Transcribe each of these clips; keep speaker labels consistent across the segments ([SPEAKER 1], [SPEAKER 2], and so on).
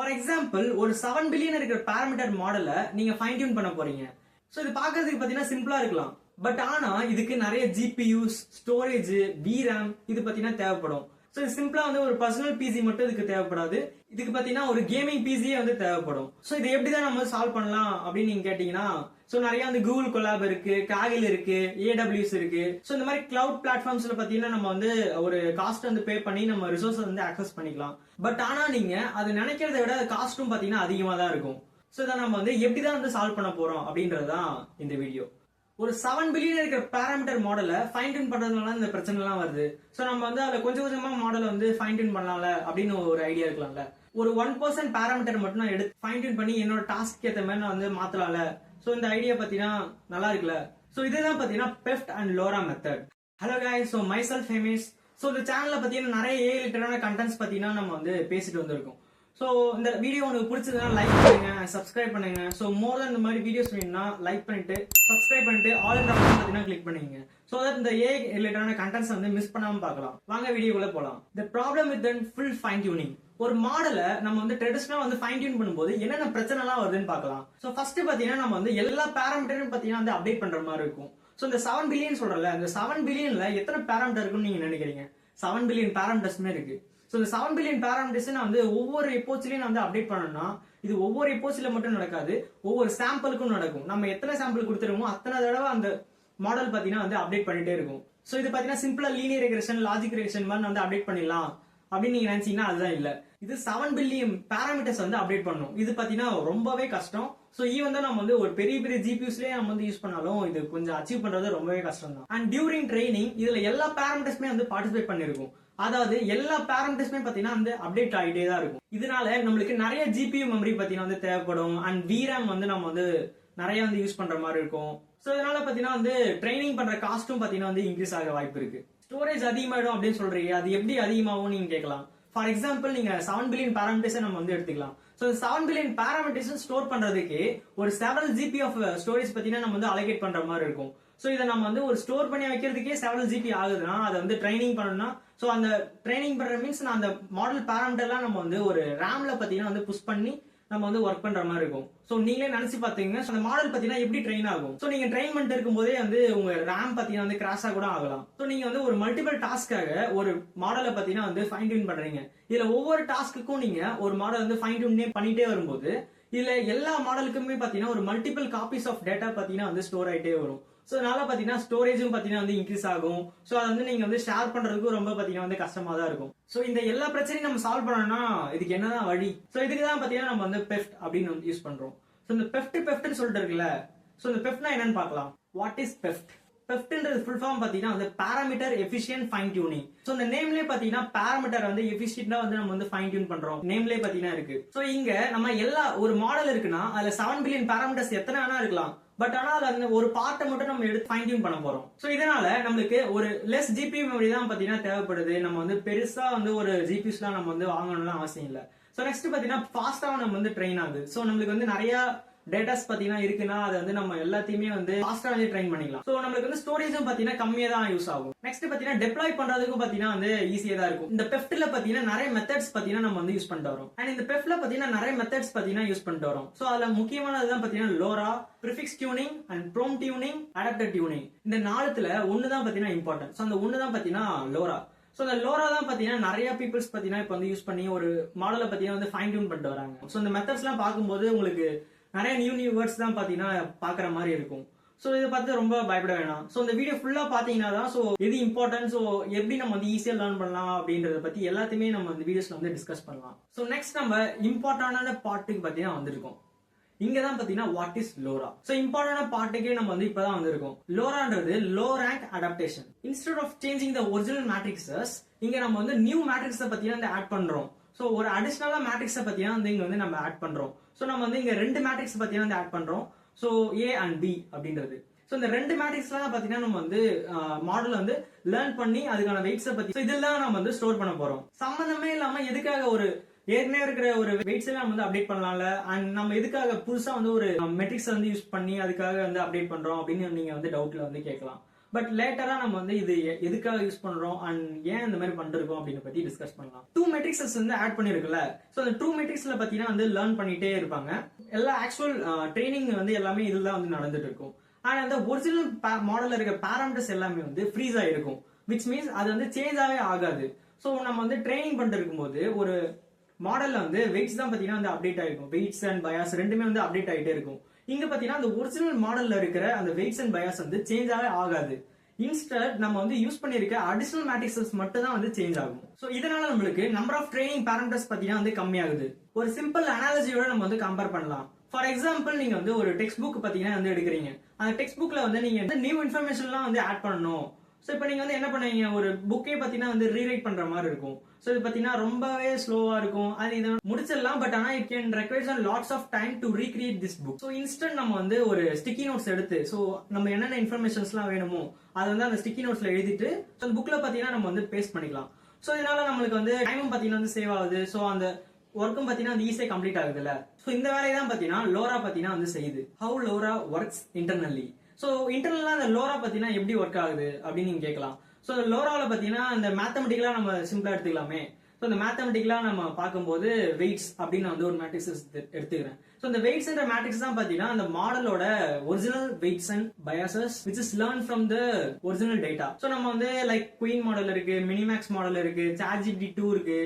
[SPEAKER 1] For example ஒரு 7 billion இருக்கிற parameter மாடலை நீங்க ஃபைன் டியூன் பண்ண போறீங்க. ஸோ இது பார்க்கறதுக்கு பார்த்தீங்கன்னா சிம்பிளா இருக்கலாம். பட் ஆனா இதுக்கு நிறைய ஜிபியூஸ், ஸ்டோரேஜ், விராம் இது பார்த்தீங்கன்னா தேவைப்படும். ஸோ இது சிம்பிளா வந்து ஒரு பர்சனல் பிசி மட்டும் இதுக்கு தேவைப்படாது. இதுக்கு பார்த்தீங்கன்னா ஒரு கேமிங் பிசியே வந்து தேவைப்படும். ஸோ இதை எப்படி தான் நம்ம சால்வ் பண்ணலாம் அப்படின்னு நீங்க கேட்டீங்கன்னா, ஸோ நிறைய வந்து கூகுள் கொலாப் இருக்கு, காகில் இருக்கு, ஏடபிள்யூஎஸ் இருக்கு. ஸோ இந்த மாதிரி கிளவுட் பிளாட்ஃபார்ம்ஸ்ல பார்த்தீங்கன்னா நம்ம வந்து ஒரு காஸ்ட் வந்து பே பண்ணி நம்ம ரிசோர்ஸ் வந்து ஆக்சஸ் பண்ணிக்கலாம். பட் ஆனா நீங்க அது நினைக்கிறத விட காஸ்ட்டும் பார்த்தீங்கன்னா அதிகமாக தான் இருக்கும். ஸோ இதை நம்ம வந்து எப்படி தான் வந்து சால்வ் பண்ண போறோம் அப்படின்றதுதான் இந்த வீடியோ. ஒரு 7 பில்லியன் இருக்கிற பாராமீட்டர் மாடலை ஃபைன் டியூன் பண்றதுனால இந்த பிரச்சனை எல்லாம் வருது. சோ நம்ம வந்து அதுல கொஞ்சம் கொஞ்சமா மாடல் வந்து ஃபைன் டியூன் பண்ணலாம்ல அப்படின்னு ஒரு ஐடியா இருக்கலாம்ல. ஒரு 1% பாராமீட்டர் மட்டும் நான் எடுத்து ஃபைன் டியூன் பண்ணி என்னோட டாஸ்க் ஏத்த மாதிரி நான் வந்து மாத்தலாம்ல. சோ இந்த ஐடியா பாத்தீங்கன்னா நல்லா இருக்குல்ல. சோ இதுதான் பாத்தீங்கன்னா PEFT and LoRA method. Hello guys, so myself ஹேமிஸ். சோ இந்த சேனல்ல பாத்தீங்கன்னா நிறைய ஏஐ ரிலேட்டடான கண்டென்ட்ஸ் பாத்தீங்கன்னா நம்ம வந்து பேசிட்டு வந்திருக்கோம். ஸோ இந்த வீடியோ உங்களுக்கு பிடிச்சதுன்னா லைக் பண்ணுங்க, சப்ஸ்கிரைப் பண்ணுங்க. ஸோ மோர் தான் இந்த மாதிரி வீடியோஸ் வேணும்னா லைக் பண்ணிட்டு சப்ஸ்கிரைப் பண்ணிட்டு ஆல் இந்த ஆப்ஷன் பார்த்தீங்கன்னா கிளிக் பண்ணிங்க. ஸோ தட் இந்த ஏஐ ரிலேட்டடான கண்டென்ட்ஸ் வந்து மிஸ் பண்ணாம பார்க்கலாம். வாங்க வீடியோக்குள்ள போலாம். The problem with full fine tuning. ஒரு மாடலை நம்ம வந்து ட்ரெடிஷனலா வந்து ஃபைன் டியூன் பண்ணும்போது என்னென்ன பிரச்சனை எல்லாம் வருதுன்னு பார்க்கலாம். ஸோ ஃபர்ஸ்ட் பாத்தீங்கன்னா நம்ம வந்து எல்லா பேராமீட்டரும் பாத்தீங்கன்னா வந்து அப்டேட் பண்ற மாதிரி இருக்கும். ஸோ இந்த 7 பில்லியன் சொல்றல, இந்த 7 பில்லியன்ல எத்தனை பேராமீட்டர் இருக்குன்னு நீங்க நினைக்கிறீங்க? 7 பில்லியன் பேராமீட்டர்ஸ்மே இருக்கு. ஸோ இந்த 7 பில்லியன் பேராமீட்டர்ஸ் நான் வந்து ஒவ்வொரு எபோச்சிலையும் நான் வந்து அப்டேட் பண்ணணும்னா இது ஒவ்வொரு எபோச்சில மட்டும் நடக்காது, ஒவ்வொரு சாம்பிளுக்கும் நடக்கும். நம்ம எத்தனை சாம்பிள் கொடுத்துருமோ அத்தனை தடவை அந்த மாடல் பாத்தீங்கன்னா வந்து அப்டேட் பண்ணிட்டே இருக்கும். ஸோ இது பாத்தீங்கன்னா சிம்பிளா லீனியர் ரெக்ரெஷன், லாஜிக் ரெக்ரெஷன் மாதிரி வந்து அப்டேட் பண்ணிடலாம் அப்படின்னு நீங்க நினைச்சீங்கன்னா அதுதான் இல்ல. இது 7 பில்லியன் பேராமீட்டர்ஸ் வந்து அப்டேட் பண்ணணும். இது பாத்தீங்கன்னா ரொம்பவே கஷ்டம். ஸோ ஈவன் தான் நம்ம வந்து ஒரு பெரிய பெரிய ஜிபியூஸ்லயே நம்ம வந்து யூஸ் பண்ணாலும் இது கொஞ்சம் அச்சீவ் பண்றது ரொம்பவே கஷ்டம் தான். அண்ட் டியூரிங் ட்ரைனிங் இதுல எல்லா பேராமீட்டர்ஸ்மே வந்து பார்ட்டிசிபேட் பண்ணிருக்கும். அதாவது எல்லா பேராமீட்டர்ஸ்மே பாத்தீங்கன்னா வந்து அப்டேட் ஆகிட்டே தான் இருக்கும். இதனால நம்மளுக்கு நிறைய ஜிபியூ மெமரி பாத்தீங்கன்னா வந்து தேவைப்படும். அண்ட் விராம் வந்து நம்ம வந்து நிறைய வந்து யூஸ் பண்ற மாதிரி இருக்கும். சோ இதனால பாத்தீங்கன்னா வந்து ட்ரைனிங் பண்ற காஸ்டும் பாத்தீங்கன்னா வந்து இன்க்ரீஸ் ஆக வாய்ப்பு இருக்கு. ஸ்டோரேஜ் அதிகமாயிடும் அப்படின்னு சொல்றீங்க, அது எப்படி அதிகமாகும் நீங்க கேட்கலாம். ஃபார் எக்ஸாம்பிள் நீங்க 7 பில்லியன் பேராமீட்டர்ஸ் நம்ம வந்து எடுத்துக்கலாம். சோ 7 பில்லியன் பேராமீட்டர்ஸ் ஸ்டோர் பண்றதுக்கு ஒரு 7 ஜிபி ஆஃப் ஸ்டோரேஜ் பாத்தீங்கன்னா நம்ம வந்து அலோகேட் பண்ற மாதிரி இருக்கும். சோ இதை நம்ம வந்து ஒரு ஸ்டோர் பண்ணி வைக்கிறதுக்கே 7 ஜிபி ஆகுதுன்னா அதை வந்து ட்ரைனிங் பண்ணணும்னா, சோ அந்த ட்ரைனிங் பண்ற மீன்ஸ் நான் அந்த மாடல் பேராமீட்டர்லாம் நம்ம வந்து ஒரு ரேம்ல பாத்தீங்கன்னா வந்து புஷ் பண்ணி நம்ம வந்து ஒர்க் பண்ற மாதிரி இருக்கும். சோ நீங்களே நினைச்சு பாத்தீங்கன்னா அந்த மாடல் பாத்தீங்கன்னா எப்படி ட்ரெயின் ஆகும். சோ நீங்க ட்ரெயின் பண்ணிட்டு இருக்கும் போதே வந்து உங்க ரேம் பாத்தீங்கன்னா வந்து கிராஷா கூட ஆகலாம். சோ நீங்க வந்து ஒரு மல்டிபிள் டாஸ்க்காக ஒரு மாடலை பாத்தீங்கன்னா வந்து ஃபைன் டியூன் பண்றீங்க. இதுல ஒவ்வொரு டாஸ்க்குக்கும் நீங்க ஒரு மாடல் வந்து ஃபைன் டியூன் பண்ணிட்டே வரும்போது இதுல எல்லா மாடலுக்குமே பாத்தீங்கன்னா ஒரு மல்டிபிள் காப்பீஸ் ஆஃப் டேட்டா பாத்தீங்கன்னா வந்து ஸ்டோர் ஆயிட்டே வரும். சோ அதனால பாத்தீங்கன்னா ஸ்டோரேஜும் பாத்தீங்கன்னா வந்து இன்க்ரீஸ் ஆகும். சோ அது வந்து நீங்க வந்து ஷேர் பண்றதுக்கு ரொம்ப பாத்தீங்கன்னா வந்து கஷ்டமா தான் இருக்கும். சோ இந்த எல்லா பிரச்சனையும் நம்ம சால்வ் பண்ணணும்னா இதுக்கு என்னதான் வழி? சோ இதுக்கு தான் பாத்தீங்கன்னா நம்ம வந்து பெஃப்ட் அப்படின்னு வந்து யூஸ் பண்றோம். சோ இந்த பெஃப்ட்னு சொல்லிட்டு இருக்குல்ல, சோ இந்த பெஃப்ட்னா என்னன்னு பார்க்கலாம். What is PEFT? பெஃப்ட்ன்றது ஃபுல் ஃபார்ம் பாத்தீங்கன்னா வந்து parameter efficient fine tuning. So இந்த நேம்லயே பாத்தீங்கன்னா பாராமீட்டர் வந்து எஃபிஷியன்ட்டா வந்து நம்ம வந்து ஃபைன் டியூன் பண்றோம். நேம்லயே பாத்தீங்கன்னா இருக்கு. சோ இங்க நம்ம எல்லா ஒரு மாடல் இருக்குன்னா அதுல 7 பில்லியன் பாராமீட்டர்ஸ் எத்தனை வேணா இருக்கலாம். பட் ஆனா அதுல ஒரு பார்ட்டை மட்டும் நம்ம எடுத்து ஃபைன் டியூன் பண்ண போறோம். சோ இதனால நம்மளுக்கு ஒரு லெஸ் ஜிபி மெமரி தான் பாத்தீங்கன்னா தேவைப்படுது. நம்ம வந்து பெருசா வந்து ஒரு ஜிபிஸ்லாம் நம்ம வந்து வாங்கணும்னு அவசியம் இல்ல. சோ நெக்ஸ்ட் பாத்தீங்கன்னா ஃபாஸ்டா நம்ம வந்து ட்ரெயின் ஆகுது. சோ நம்மளுக்கு வந்து நிறைய டேட்டாஸ் பாத்தீங்கன்னா இருக்குன்னா அது வந்து நம்ம எல்லாத்தையுமே வந்து ஃபாஸ்டா வந்து ட்ரெயின் பண்ணிக்கலாம். சோ நம்மளுக்கு வந்து ஸ்டோரேஜும் பாத்தீங்கன்னா கம்மியா தான் யூஸ் ஆகும். நெக்ஸ்ட் பாத்தீங்கன்னா டெப்ளாய் பண்றதுக்கும் பாத்தீங்கன்னா வந்து ஈஸியா தான் இருக்கும். இந்த பெஃப்ட்ல பாத்தீங்கன்னா நிறைய மெத்தட்ஸ் பாத்தீங்கன்னா நம்ம வந்து யூஸ் பண்ணிட்டு வரோம். அண்ட் இந்த பெஃப்ட்ல பாத்தீங்கன்னா நிறைய மெத்தட்ஸ் பாத்தீங்கன்னா யூஸ் பண்ணிட்டு வரோம். சோ அதுல முக்கியமானதுதான் பாத்தீங்கன்னா Lola, prefix tuning and from tuning, adapter tuning. இந்த நாலுத்துல ஒண்ணுதான் பாத்தீங்கன்னா இம்பார்ட்டன்ட். சோ அந்த ஒண்ணுதான் பாத்தீங்கன்னா லோரா. சோ இந்த லோரா தான் பாத்தீங்கன்னா நிறைய பீப்புள்ஸ் பாத்தீங்கன்னா இப்ப வந்து யூஸ் பண்ணி ஒரு மாடலை பாத்தீங்கன்னா வந்து ஃபைன் டியூன் பண்ணிட்டு வராங்க. சோ இந்த மெத்தட்ஸ் எல்லாம் பார்க்கும்போது உங்களுக்கு நிறைய நியூ வேர்ட்ஸ் தான் பாத்தீங்கன்னா பாக்குற மாதிரி இருக்கும். சோ இதை பார்த்து ரொம்ப பயப்பட வேணாம். சோ இந்த வீடியோ ஃபுல்லா பாத்தீங்கன்னா தான் சோ எது இம்பார்ட்டன்ட், சோ எப்படி நம்ம வந்து ஈஸியா லேர்ன் பண்ணலாம் அப்படின்றத பத்தி எல்லாத்தையுமே நம்ம இந்த வீடியோஸ்ல வந்து டிஸ்கஸ் பண்ணலாம். சோ நெக்ஸ்ட் நம்ம இம்பார்ட்டன்டான பார்ட்டுக்கு பாத்தீங்கன்னா வந்திருக்கோம். இங்கதான் பாத்தீங்கன்னா what is LoRA. So important பார்ட்டுக்கே நம்ம வந்து இப்பதான் வந்திருக்கோம். லோரான்றது low rank adaptation. Instead of changing the original matrices இங்க நம்ம வந்து நியூ மேட்ரிக்ஸை பத்தினா ஆட் பண்றோம். சோ ஒரு அடிஷனலா மேட்ரிக்ஸை பத்தினா வந்து இங்க வந்து நம்ம ஆட் பண்றோம். சோ நம்ம வந்து இங்க ரெண்டு மேட்ரிக்ஸ் பத்தினா வந்து ஆட் பண்றோம். சோ ஏ அண்ட் பி அப்படின்றது. சோ இந்த ரெண்டு மேட்ரிக்ஸ்லாம் பாத்தீங்கன்னா நம்ம வந்து மாடல் வந்து லேர்ன் பண்ணி அதுக்கான வெயிட்ஸை பத்தி இதெல்லாம் நம்ம வந்து ஸ்டோர் பண்ண போறோம். சம்பந்தமே இல்லாம எதுக்காக ஒரு ஏற்கனவே இருக்கிற ஒரு வெயிட்ஸ் எல்லாம் நம்ம வந்து அப்டேட் பண்ணலாம்ல, அண்ட் நம்ம எதுக்காக புதுசா வந்து ஒரு மெட்ரிக்ஸ் வந்து யூஸ் பண்ணி அதுக்காக வந்து அப்டேட் பண்றோம் அப்படின்னு நீங்க வந்து டவுட்ல வந்து கேட்கலாம். பட் லேட்டரா நம்ம வந்து இது எதுக்காக யூஸ் பண்றோம் அண்ட் ஏன் இந்த மாதிரி பண்ணிருக்கோம் அப்படின்னு பத்தி டிஸ்கஸ் பண்ணலாம். 2 மெட்ரிக்ஸஸ் வந்து ஆட் பண்ணிருக்குல்ல, சோ அந்த 2 மெட்ரிக்ஸ்ல பாத்தீங்கன்னா வந்து லேர்ன் பண்ணிட்டே இருப்பாங்க. எல்லா ஆக்சுவல் ட்ரைனிங் வந்து எல்லாமே இதுல வந்து நடந்துட்டு இருக்கும். ஆனா அந்த ஒரிஜினல் மாடல்ல இருக்க பாராமீட்டர்ஸ் எல்லாமே வந்து ஃப்ரீஸ் ஆயிருக்கும், விச் மீன்ஸ் அது வந்து சேஞ்ச் ஆகவே ஆகாது. சோ நம்ம வந்து ட்ரைனிங் பண்ணிட்டு இருக்கும்போது ஒரு மாடல்ல வந்து வெயிட்ஸ் தான் பாத்தீங்கன்னா வந்து அப்டேட் ஆயிருக்கும். வெயிட்ஸ் அண்ட் பயாஸ் ரெண்டுமே வந்து அப்டேட் ஆயிட்டே இருக்கும். இங்க பாத்தீங்கன்னா அந்த ஒரிஜினல் மாடல்ல இருக்கிற அந்த வெயிட்ஸ் அண்ட் பயாஸ் வந்து சேஞ்ச் ஆகவே ஆகாது. இன்ஸ்டட் நம்ம வந்து யூஸ் பண்ணிருக்க அடிஷனல் மேட்ரிக்ஸஸ் மட்டும் தான் வந்து சேஞ்ச் ஆகும். சோ இதனால நம்மளுக்கு நம்பர் ஆஃப் ட்ரைனிங் பாராமீட்டர்ஸ் பாத்தீங்கன்னா வந்து கம்மியாகுது. ஒரு சிம்பிள் அனாலஜியோட நம்ம வந்து கம்பேர் பண்ணலாம். ஃபார் எக்ஸாம்பிள் நீங்க வந்து ஒரு டெக்ஸ்ட் புக் பாத்தீங்கன்னா வந்து எடுக்கிறீங்க. அந்த டெக்ஸ்ட் புக்ல வந்து நீங்க வந்து நியூ இன்ஃபர்மேஷன்லாம் வந்து ஆட் பண்ணணும். சோ இப்போ நீங்க வந்து என்ன பண்ணுவீங்க, ஒரு புக்கே பாத்தீங்கன்னா வந்து ரீரைட் பண்ற மாதிரி இருக்கும். சோ இது பாத்தீங்கன்னா ரொம்பவே ஸ்லோவா இருக்கும். அது இதை முடிச்சிடலாம், பட் ஆனா it can requires lots of time to recreate this book. So instant நம்ம வந்து ஒரு ஸ்டிக்கி நோட்ஸ் எடுத்து சோ நம்ம என்னென்ன இன்ஃபர்மேஷன்ஸ்லாம் வேணுமோ அதை வந்து அந்த ஸ்டிக்கி நோட்ஸ்ல எழுதிட்டு அந்த புக்ல பாத்தீங்கன்னா நம்ம வந்து பேஸ்ட் பண்ணிக்கலாம். சோ இதனால நம்மளுக்கு வந்து டைமும் பாத்தீங்கன்னா வந்து சேவ் ஆகுது. சோ அந்த ஒர்க்கும் பாத்தீங்கன்னா வந்து ஈஸியா கம்ப்ளீட் ஆகுதுல்ல. சோ இந்த வேலையை தான் பாத்தீங்கன்னா லோரா பாத்தீங்கன்னா வந்து செய்யுது. How LoRA works internally. So இன்டர்னலா அந்த லோரா பாத்தீங்கன்னா எப்படி ஒர்க் ஆகுது அப்படின்னு நீங்க கேட்கலாம். சோ லோரால பாத்தீங்கன்னா அந்த மேத்தமெட்டிக்கலா நம்ம சிம்பிளா எடுத்துக்கலாமே. சோ இந்த மேத்தமெட்டிக்கலா நம்ம பார்க்கும்போது வெயிட்ஸ் அப்படின்னு வந்து ஒரு மேட்ரிக்ஸ் எடுத்துக்கிறேன். சோ இந்த வெயிட்ஸ்ன்ற மேட்ரிக்ஸ் தான் பாத்தீங்கன்னா அந்த மாடலோட original weights and biases which is learned from the original data. So நம்ம வந்து லைக் குயின் மாடல் இருக்கு, மினிமேக்ஸ் மாடல் இருக்கு, ChatGPT 2 இருக்கு,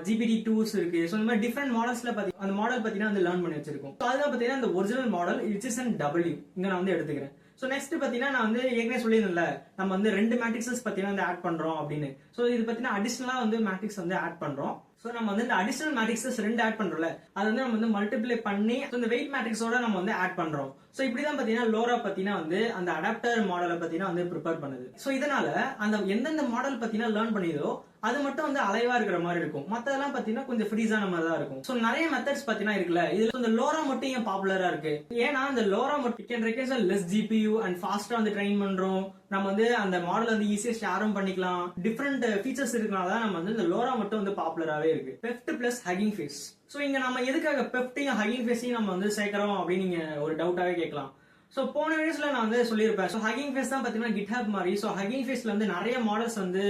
[SPEAKER 1] GPT 2s இருக்கு. சோ இந்த மாதிரி டிஃபரெண்ட் மாடல்ஸ்ல அந்த மாடல் பாத்தீங்கன்னா வந்து லேர்ன் பண்ணி வச்சிருக்கோம். சோ அதுதான் பாத்தீங்கன்னா அந்த original model which is in W இங்க நான் வந்து எடுத்துக்கிறேன். சோ நெக்ஸ்ட் பாத்தீங்கன்னா நான் வந்து ஏற்கனவே சொல்லியிருந்தேன்ல நம்ம வந்து 2 மேட்ரிக்ஸஸ் பாத்தீங்கன்னா வந்து ஆட் பண்றோம் அப்படின்னு. சோ இது பாத்தீங்கன்னா அடிஷனலா வந்து மேட்ரிக்ஸ் வந்து ஆட் பண்றோம். சோ நம்ம வந்து இந்த அடிஷனல் மேட்ரிக்ஸஸ் 2 ஆட் பண்றோம்ல, அது வந்து நம்ம வந்து மல்டிப்ளை பண்ணி இந்த வெயிட் மேட்ரிக்ஸோட நம்ம வந்து ஆட் பண்றோம். சோ இப்படிதான் பாத்தீங்கன்னா லோரா பாத்தீங்கன்னா வந்து அந்த அடாப்டர் மாடலை பாத்தீங்கன்னா வந்து ப்ரிப்பேர் பண்ணுது. சோ இதனால அந்த எந்தெந்த மாடல் பாத்தீங்கன்னா லேர்ன் பண்ணியதோ அது மட்டும் வந்து அலைவா இருக்கிற மாதிரி இருக்கும். மத்ததெல்லாம் பாத்தீங்கன்னா கொஞ்சம் ஃப்ரீஸான மாதிரி தான் இருக்கும். சோ நிறைய மெத்தட்ஸ் பாத்தீங்கன்னா இருக்குல்ல, இதுல இந்த லோரா மட்டும் ஏன் பாப்புலரா இருக்கு, ஏன்னா இந்த லோரா மட்டும் can requires less GPU and ஃபாஸ்டா வந்து ட்ரெயின் பண்றோம். நம்ம வந்து அந்த மாடல் வந்து ஈஸியா ஷேரும் பண்ணிக்கலாம். டிஃபரெண்ட் ஃபீச்சர்ஸ் இருக்கனால தான் நம்ம வந்து இந்த லோரா மட்டும் வந்து பாப்புலராவே இருக்கு. பெஃப்ட் பிளஸ் ஹக்கிங் ஃபேஸ். சோ இங்க நம்ம எதுக்காக பெஃப்டையும் ஹக்கிங் ஃபேஸையும் நம்ம வந்து சேர்க்கிறோம் அப்படின்னு நீங்க ஒரு டவுட்டாவே கேட்கலாம். சோ போன வீடியோஸ்ல நான் வந்து சொல்லியிருப்பேன். சோ ஹக்கிங் ஃபேஸ் தான் பாத்தீங்கன்னா GitHub மாதிரி. சோ ஹக்கிங் ஃபேஸ்ல வந்து நிறைய மாடல்ஸ் வந்து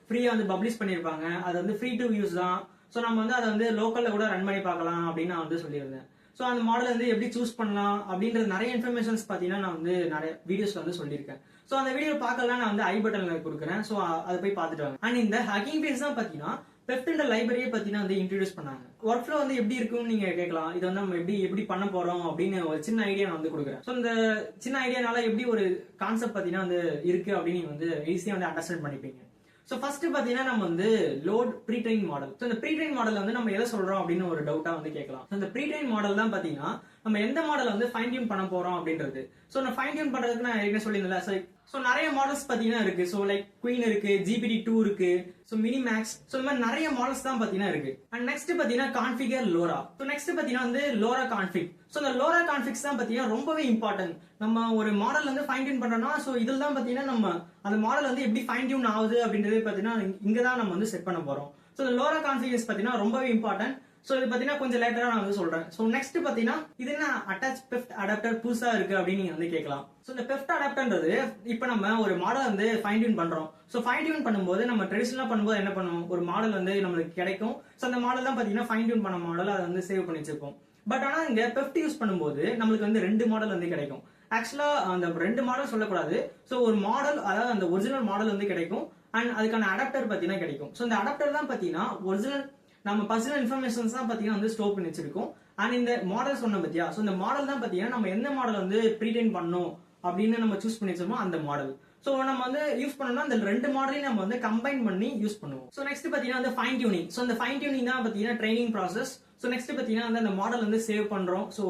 [SPEAKER 1] ஃப்ரீயா வந்து பப்ளிஷ் பண்ணிருப்பாங்க. அது வந்து ஃப்ரீ டு யூஸ் தான். சோ நம்ம வந்து அதை வந்து லோக்கல்ல கூட ரன் பண்ணி பார்க்கலாம் அப்படின்னு நான் வந்து சொல்லியிருந்தேன். சோ அந்த மாடல் வந்து எப்படி சூஸ் பண்ணலாம் அப்படின்றது நிறைய இன்ஃபர்மேஷன்ஸ் பாத்தீங்கன்னா நான் வந்து நிறைய வீடியோஸ்ல வந்து சொல்லியிருக்கேன். சோ அந்த வீடியோ பார்க்கலாம் நான் வந்து ஐ பட்டன்ல கொடுக்குறேன். சோ அதை போய் பார்த்துட்டு வாங்க. அண்ட் இந்த ஹக்கிங் ஃபேஸ் தான் பாத்தீங்கன்னா பெஃப்ட்ன்ற லைப்ரரியை பாத்தீங்கன்னா வந்து இன்ட்ரோடியூஸ் பண்ணாங்க. ஒர்க் ஃப்ளோ வந்து எப்படி இருக்கும்னு நீங்க கேட்கலாம். இது வந்து நம்ம எப்படி பண்ண போறோம் அப்படின்னு ஒரு சின்ன ஐடியா நான் வந்து கொடுக்குறேன். சோ இந்த சின்ன ஐடியானால எப்படி ஒரு கான்செப்ட் பாத்தீங்கன்னா வந்து இருக்கு அப்படின்னு நீங்க வந்து ஈஸியா வந்து அண்டர்ஸ்டாண்ட் பண்ணிப்பீங்க. சோ ஃபர்ஸ்ட் பாத்தீங்கன்னா நம்ம வந்து load pre train model. So இந்த ப்ரீ ட்ரெயின் மாடல் வந்து நம்ம எதை சொல்றோம் அப்படின்னு ஒரு டவுட்டா வந்து கேட்கலாம். இந்த ப்ரீ ட்ரெயின் மாடல் தான் பாத்தீங்கன்னா நம்ம எந்த மாடல் வந்து ஃபைன் டியூன் பண்ண போறோம் அப்படின்றது. சோ நான் ஃபைன் டியூன் பண்றதுக்கு நான் ஏற்கனவே சொல்லியிருந்தேன். சோ நிறைய மாடல்ஸ் பாத்தீங்கன்னா இருக்கு. சோ லைக் குயின் இருக்கு, GPT 2 இருக்கு, சோ மினிமேக்ஸ், சோ இந்த மாதிரி நிறைய மாடல்ஸ் தான் பாத்தீங்கன்னா இருக்கு. அண்ட் நெக்ஸ்ட் பாத்தீங்கன்னா கான்ஃபிகர் லோரா. சோ நெக்ஸ்ட் பாத்தீங்கன்னா வந்து லோரா கான்ஃபிக். சோ இந்த லோரா கான்ஃபிக்ஸ் தான் பாத்தீங்கன்னா ரொம்பவே இம்பார்ட்டன்ட். நம்ம ஒரு மாடல் வந்து ஃபைன் டியூன் பண்றோம்னா சோ இதுல தான் பாத்தீங்கன்னா நம்ம அந்த மாடல் வந்து எப்படி ஃபைன் டியூன் ஆகுது அப்படின்றது பாத்தீங்கன்னா இங்க தான் நம்ம வந்து செட் பண்ண போறோம். சோ இந்த லோரா கான்ஃபிகர்ஸ் பாத்தீங்கன்னா ரொம்பவே இம்பார்ட்டன்ட். சோ இது பாத்தீங்கன்னா கொஞ்சம் லேட்டரா நான் வந்து சொல்றேன். சோ நெக்ஸ்ட் பாத்தீங்கன்னா இது என்ன அட்டாச் பெஃப்ட் அடாப்டர் புதுசா இருக்கு அப்படின்னு நீங்க வந்து கேட்கலாம். சோ இந்த பெஃப்ட் அடாப்டர்ன்றது இப்ப நம்ம ஒரு மாடல் வந்து ஃபைன் டியூன் பண்றோம். சோ ஃபைன் டியூன் பண்ணும்போது நம்ம ட்ரெடிஷனலா பண்ணும்போது என்ன பண்ணுவோம், ஒரு மாடல் வந்து நம்மளுக்கு கிடைக்கும். சோ அந்த மாடல் தான் பாத்தீங்கன்னா ஃபைன் டியூன் பண்ண மாடல், அதை வந்து சேவ் பண்ணி வச்சிருப்போம். பட் ஆனா இங்க பெஃப்ட் யூஸ் பண்ணும்போது நம்மளுக்கு வந்து 2 மாடல் வந்து கிடைக்கும். ஆக்சுவலா அந்த 2 மாடல் சொல்லக்கூடாது. சோ ஒரு மாடல், அதாவது அந்த ஒரிஜினல் மாடல் வந்து கிடைக்கும் அண்ட் அதுக்கான அடாப்டர் பாத்தீங்கன்னா கிடைக்கும். சோ இந்த அடாப்டர் தான் பாத்தீங்கன்னா ஒரிஜினல் நம்ம பர்சனல் இன்ஃபர்மேஷன்ஸ் தான் பாத்தீங்கன்னா வந்து ஸ்டோர் பண்ணி வச்சிருக்கோம். அண்ட் இந்த மாடல் சொன்ன பத்தியா, சோ இந்த மாடல் தான் பாத்தீங்கன்னா நம்ம எந்த மாடல் வந்து ப்ரீட்ரெயின் பண்ணணும் அப்படின்னு நம்ம சூஸ் பண்ணி வச்சிருக்கோம் அந்த மாடல். சோ நம்ம வந்து யூஸ் பண்ணோம்னா அந்த 2 மாடலையும் நம்ம வந்து கம்பைன் பண்ணி யூஸ் பண்ணுவோம். சோ நெக்ஸ்ட் பாத்தீங்கன்னா வந்து ஃபைன் டியூனிங். சோ இந்த ஃபைன் டியூனிங் தான் பாத்தீங்கன்னா ட்ரைனிங் ப்ராசஸ். சோ நெக்ஸ்ட் பாத்தீங்கன்னா வந்து அந்த மாடல் வந்து சேவ் பண்றோம். சோ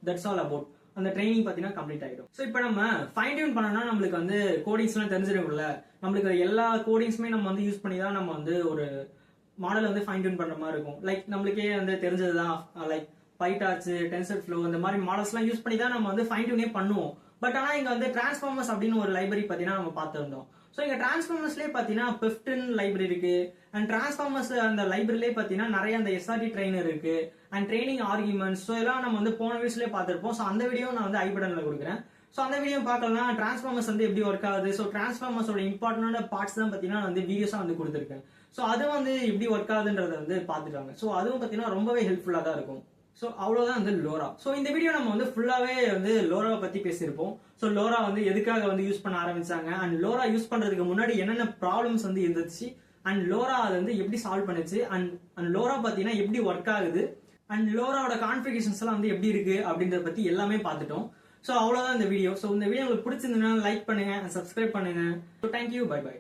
[SPEAKER 1] தட்ஸ் ஆல் அபவுட் அந்த ட்ரைனிங் பாத்தீங்கன்னா கம்ப்ளீட் ஆயிடும். சோ இப்போ நம்ம ஃபைன் டியூன் பண்ணோம்னா நம்மளுக்கு வந்து கோடிங்ஸ் எல்லாம் தெரிஞ்சிருக்கும்ல. நம்மளுக்கு எல்லா கோடிங்ஸுமே நம்ம வந்து யூஸ் பண்ணி தான் நம்ம வந்து ஒரு மாடல் வந்து ஃபைன் டியூன் பண்ற மாதிரி இருக்கும். லைக் நம்மளுக்கே வந்து தெரிஞ்சதுதான், லைக் பைடார்ச், டென்சர்ஃப்ளோ இந்த மாதிரி மாடல்ஸ் எல்லாம் யூஸ் பண்ணி தான் நம்ம வந்து ஃபைன் டியூனே பண்ணுவோம். பட் ஆனா இங்க வந்து டிரான்ஸ்ஃபார்மர்ஸ் அப்படின்னு ஒரு லைப்ரரி பாத்தீங்கன்னா நம்ம பார்த்திருந்தோம். சோ இங்க டிரான்ஸ்ஃபார்மர்ஸ்லயே பாத்தீங்கன்னா பெஃப்ட்ன் லைப்ரரி இருக்கு. அண்ட் டிரான்ஸ்ஃபார்மர்ஸ் அந்த லைப்ரரியிலே பாத்தீங்கன்னா நிறைய அந்த SRT ட்ரெயினர் இருக்கு அண்ட் ட்ரைனிங் ஆர்குமெண்ட்ஸ். சோ எல்லாம் நம்ம வந்து போன வீடியோஸ்லயே பார்த்திருப்போம். சோ அந்த வீடியோ நான் வந்து ஐ பட்டன்ல கொடுக்குறேன். ஸோ அந்த வீடியோ பார்க்கலாம் டிரான்ஸ்ஃபார்மர்ஸ் வந்து எப்படி ஒர்க் ஆகுது. ஸோ டிரான்ஸ்ஃபார்மர்ஸோட இம்பார்ட்டன்டான பார்ட்ஸ் தான் பார்த்தீங்கன்னா வந்து வீடியோஸாக வந்து கொடுத்துருக்கேன். ஸோ அது வந்து எப்படி ஒர்க் ஆகுதுன்றத வந்து பார்த்துட்டாங்க. ஸோ அதுவும் பார்த்தீங்கன்னா ரொம்பவே ஹெல்ப்ஃபுல்லாக தான் இருக்கும். ஸோ அவ்வளோதான் வந்து லோரா. ஸோ இந்த வீடியோ நம்ம வந்து ஃபுல்லாகவே வந்து லோராவை பற்றி பேசியிருப்போம். ஸோ லோரா வந்து எதுக்காக வந்து யூஸ் பண்ண ஆரம்பிச்சாங்க, அண்ட் லோரா யூஸ் பண்ணுறதுக்கு முன்னாடி என்னென்ன ப்ராப்ளம்ஸ் வந்து இருந்துச்சு, அண்ட் லோரா அதை வந்து எப்படி சால்வ் பண்ணுச்சு, அண்ட் லோரா பார்த்தீங்கன்னா எப்படி ஒர்க் ஆகுது, அண்ட் லோராவோட கான்ஃபிகரேஷன்ஸ் எல்லாம் வந்து எப்படி இருக்கு அப்படின்றத பற்றி எல்லாமே பார்த்துட்டோம். ஸோ அவ்வளோதான் இந்த வீடியோ. ஸோ இந்த வீடியோ உங்களுக்கு பிடிச்சிருந்ததுன்னா லைக் பண்ணுங்க, சப்ஸ்கிரைப் பண்ணுங்க. So thank you, bye by.